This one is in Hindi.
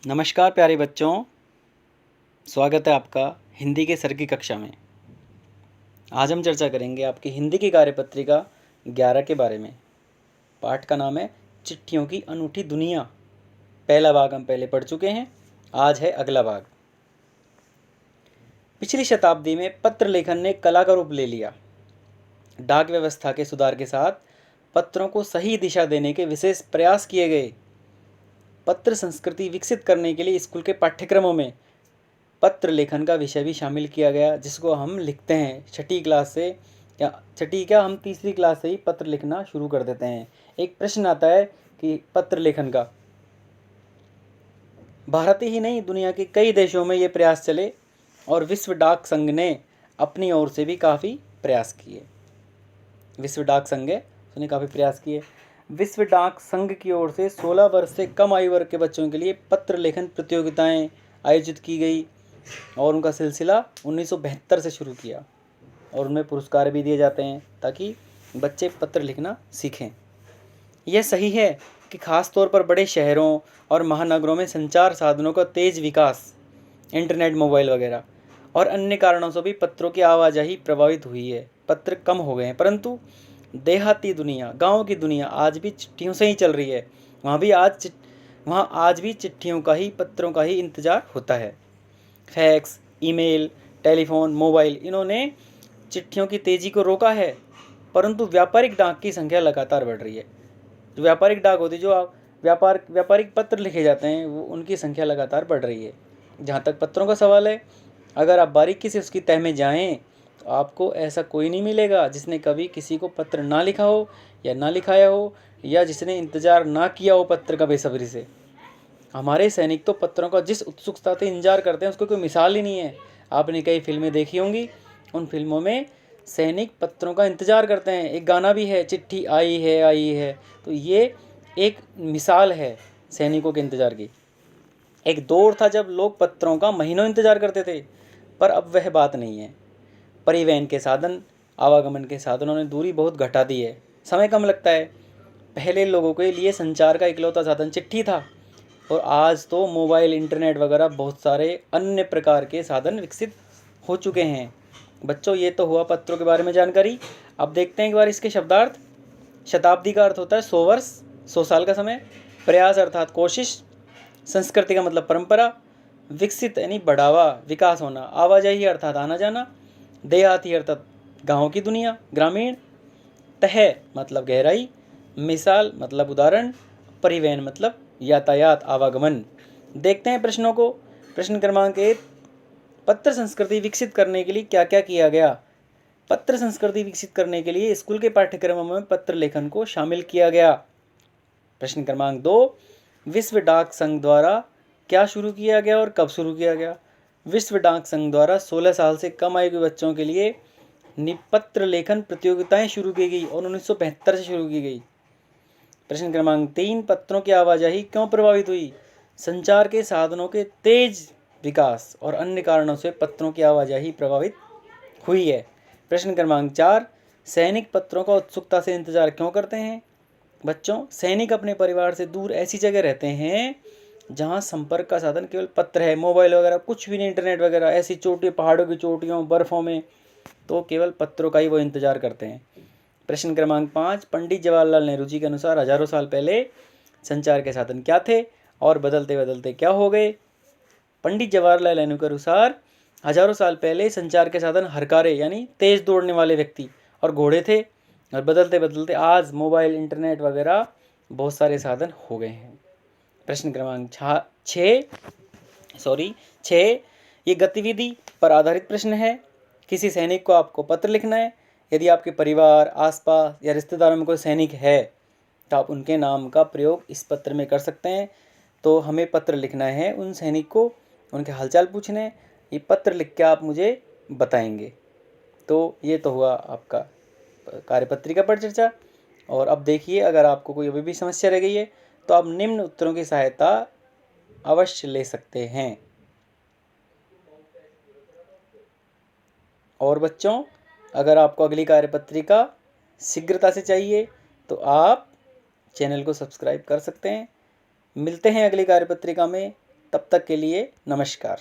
नमस्कार प्यारे बच्चों, स्वागत है आपका हिंदी के सर की कक्षा में। आज हम चर्चा करेंगे आपकी हिंदी की कार्यपत्रिका 11 के बारे में। पाठ का नाम है चिट्ठियों की अनूठी दुनिया। पहला भाग हम पहले पढ़ चुके हैं, आज है अगला भाग। पिछली शताब्दी में पत्र लेखन ने कला का रूप ले लिया। डाक व्यवस्था के सुधार के साथ पत्रों को सही दिशा देने के विशेष प्रयास किए गए। पत्र संस्कृति विकसित करने के लिए स्कूल के पाठ्यक्रमों में पत्र लेखन का विषय भी शामिल किया गया, जिसको हम लिखते हैं छठी क्लास से या हम तीसरी क्लास से ही पत्र लिखना शुरू कर देते हैं। एक प्रश्न आता है कि पत्र लेखन का भारत ही नहीं दुनिया के कई देशों में ये प्रयास चले और विश्व डाक संघ ने अपनी ओर से भी काफ़ी प्रयास किए। विश्व डाक संघ है उसने काफ़ी प्रयास किए। विश्व डाक संघ की ओर से 16 वर्ष से कम आयु वर्ग के बच्चों के लिए पत्र लेखन प्रतियोगिताएं आयोजित की गई और उनका सिलसिला 1972 से शुरू किया और उनमें पुरस्कार भी दिए जाते हैं ताकि बच्चे पत्र लिखना सीखें। यह सही है कि खास तौर पर बड़े शहरों और महानगरों में संचार साधनों का तेज विकास, इंटरनेट, मोबाइल वगैरह और अन्य कारणों से भी पत्रों की आवाजाही प्रभावित हुई है। पत्र कम हो गए हैं, परंतु देहाती दुनिया, गाँव की दुनिया आज भी चिट्ठियों से ही चल रही है। वहाँ आज भी चिट्ठियों का ही, पत्रों का ही इंतज़ार होता है। फैक्स, ईमेल, टेलीफोन, मोबाइल, इन्होंने चिट्ठियों की तेज़ी को रोका है, परंतु व्यापारिक डाक की संख्या लगातार बढ़ रही है। जो व्यापारिक डाक होती है, जो व्यापारिक पत्र लिखे जाते हैं, वो उनकी संख्या लगातार बढ़ रही है। जहाँ तक पत्रों का सवाल है, अगर आप बारीकी से उसकी तह में जाएँ तो आपको ऐसा कोई नहीं मिलेगा जिसने कभी किसी को पत्र ना लिखा हो या ना लिखाया हो, या जिसने इंतज़ार ना किया हो पत्र का बेसब्री से। हमारे सैनिक तो पत्रों का जिस उत्सुकता से इंतजार करते हैं उसको कोई मिसाल ही नहीं है। आपने कई फिल्में देखी होंगी, उन फिल्मों में सैनिक पत्रों का इंतजार करते हैं। एक गाना भी है, चिट्ठी आई है। तो ये एक मिसाल है सैनिकों के इंतजार की। एक दौर था जब लोग पत्रों का महीनों इंतजार करते थे, पर अब वह बात नहीं है। परिवहन के साधन, आवागमन के साधनों ने दूरी बहुत घटा दी है, समय कम लगता है। पहले लोगों के लिए संचार का इकलौता साधन चिट्ठी था और आज तो मोबाइल, इंटरनेट वगैरह बहुत सारे अन्य प्रकार के साधन विकसित हो चुके हैं। बच्चों, ये तो हुआ पत्रों के बारे में जानकारी। अब देखते हैं एक बार इसके शब्दार्थ। शताब्दी का अर्थ होता है 100 वर्ष, 100 साल का समय। प्रयास अर्थात कोशिश। संस्कृति का मतलब परंपरा। विकसित यानी बढ़ावा, विकास होना। आवाजाही अर्थात आना जाना। देहाती अर्थात गाँव की दुनिया, ग्रामीण। तह मतलब गहराई। मिसाल मतलब उदाहरण। परिवहन मतलब यातायात, आवागमन। देखते हैं प्रश्नों को। प्रश्न क्रमांक 1, पत्र संस्कृति विकसित करने के लिए क्या क्या किया गया? पत्र संस्कृति विकसित करने के लिए स्कूल के पाठ्यक्रमों में पत्र लेखन को शामिल किया गया। प्रश्न क्रमांक 2, विश्व डाक संघ द्वारा क्या शुरू किया गया और कब शुरू किया गया? विश्व डाक संघ द्वारा 16 साल से कम आयु के बच्चों के लिए पत्र लेखन प्रतियोगिताएं शुरू की गई और 1972 से शुरू की गई। प्रश्न क्रमांक 3, पत्रों की आवाजाही क्यों प्रभावित हुई? संचार के साधनों के तेज विकास और अन्य कारणों से पत्रों की आवाजाही प्रभावित हुई है। प्रश्न क्रमांक 4, सैनिक पत्रों का उत्सुकता से इंतजार क्यों करते हैं? बच्चों, सैनिक अपने परिवार से दूर ऐसी जगह रहते हैं जहां संपर्क का साधन केवल पत्र है, मोबाइल वगैरह कुछ भी नहीं, इंटरनेट वगैरह। ऐसी चोटी, पहाड़ों की चोटियों, बर्फ़ों में तो केवल पत्रों का ही वो इंतजार करते हैं। प्रश्न क्रमांक 5, पंडित जवाहरलाल नेहरू जी के अनुसार हजारों साल पहले संचार के साधन क्या थे और बदलते बदलते क्या हो गए? पंडित जवाहरलाल नेहरू के अनुसार हजारों साल पहले संचार के साधन हरकारे यानी तेज दौड़ने वाले व्यक्ति और घोड़े थे, और बदलते बदलते आज मोबाइल, इंटरनेट वगैरह बहुत सारे साधन हो गए हैं। प्रश्न क्रमांक 6, ये गतिविधि पर आधारित प्रश्न है। किसी सैनिक को आपको पत्र लिखना है। यदि आपके परिवार, आसपास या रिश्तेदारों में कोई सैनिक है तो आप उनके नाम का प्रयोग इस पत्र में कर सकते हैं। तो हमें पत्र लिखना है उन सैनिक को, उनके हालचाल पूछने। ये पत्र लिख के आप मुझे बताएंगे। तो ये तो हुआ आपका कार्यपत्रिका पर चर्चा। और अब देखिए, अगर आपको कोई अभी भी समस्या रह गई है तो आप निम्न उत्तरों की सहायता अवश्य ले सकते हैं। और बच्चों, अगर आपको अगली कार्यपत्रिका शीघ्रता से चाहिए तो आप चैनल को सब्सक्राइब कर सकते हैं। मिलते हैं अगली कार्यपत्रिका में। तब तक के लिए नमस्कार।